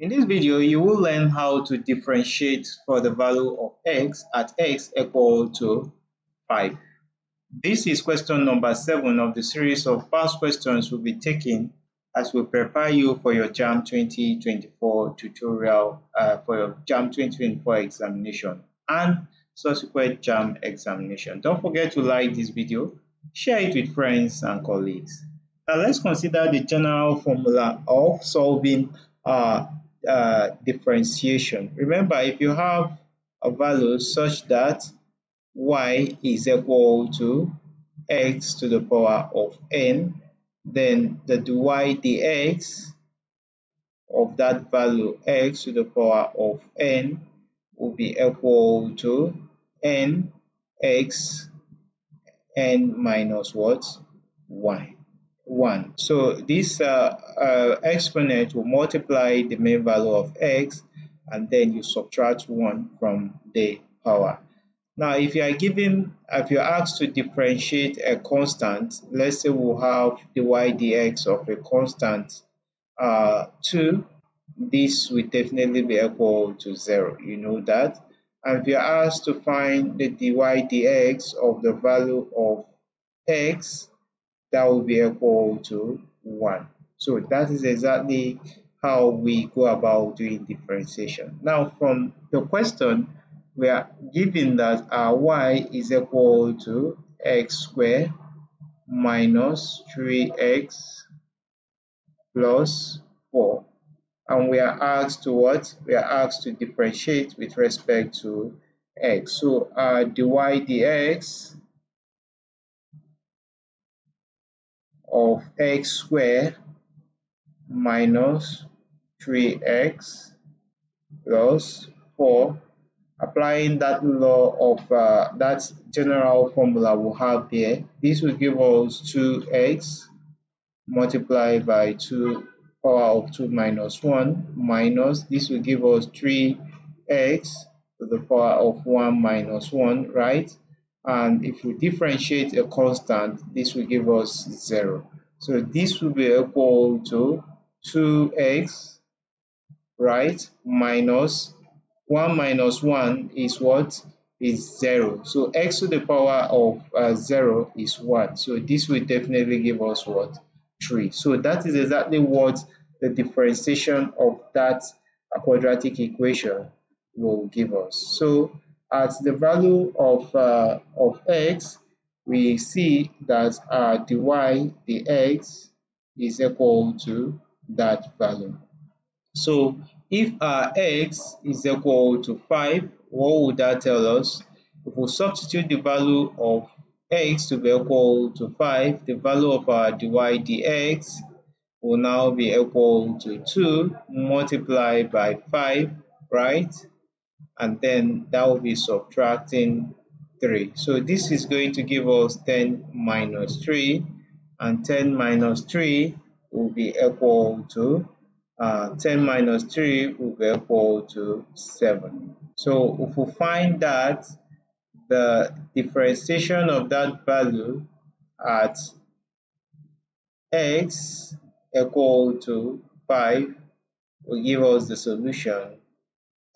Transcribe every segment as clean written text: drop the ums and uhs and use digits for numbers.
In this video, you will learn how to differentiate for the value of x at x equal to 5. This is question number 7 of the series of past questions we'll be taking as we prepare you for your JAMB 2024 tutorial for your JAMB 2024 examination and subsequent JAMB examination. Don't forget to like this video, share it with friends and colleagues. Now let's consider the general formula of solving differentiation. Remember, if you have a value such that y is equal to x to the power of n, then the dy dx of that value x to the power of n will be equal to n x n minus what? Y. 1. So this exponent will multiply the main value of x and then you subtract 1 from the power. Now if you're asked to differentiate a constant, let's say we'll have the y dx of a constant 2, this will definitely be equal to 0. You know that. And if you're asked to find the dy dx of the value of x, that will be equal to 1. So that is exactly how we go about doing differentiation. Now from the question, we are given that our y is equal to x squared minus 3x plus 4. And we are asked to what? We are asked to differentiate with respect to x. So our dy dx of x squared minus 3x plus 4, applying that law of that general formula we have there, this will give us 2x multiplied by 2 power of 2 minus 1 minus, this will give us 3x to the power of 1 minus 1, right? And if we differentiate a constant, this will give us 0. So this will be equal to 2x, right, minus 1 minus 1 is what? Is 0. So x to the power of 0 is 1. So this will definitely give us what? 3. So that is exactly what the differentiation of that quadratic equation will give us. So at the value of x, we see that dy dx is equal to that value. So if our x is equal to 5, what would that tell us? If we substitute the value of x to be equal to 5, the value of our dy dx will now be equal to 2 multiplied by 5, right? And then that will be subtracting 3. So this is going to give us 10 minus 3, and 10 minus 3 will be equal to 10 minus 3 will be equal to 7. So if we find that the differentiation of that value at x equal to 5 will give us the solution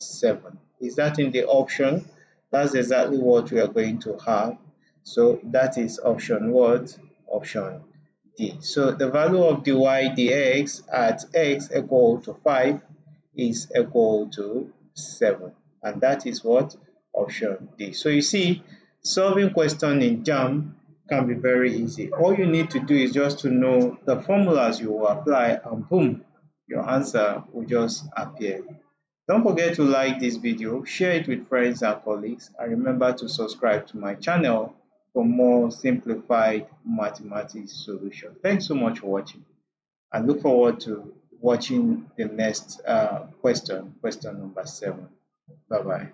7. Is that in the option? That's exactly what we are going to have. So that is option what? Option D. So the value of dy dx at x equal to 5 is equal to 7. And that is what? Option D. So you see, solving question in JAMB can be very easy. All you need to do is just to know the formulas you will apply, and boom, your answer will just appear. Don't forget to like this video, share it with friends and colleagues, and remember to subscribe to my channel for more simplified mathematics solutions. Thanks so much for watching, and look forward to watching the next question number 7. Bye-bye.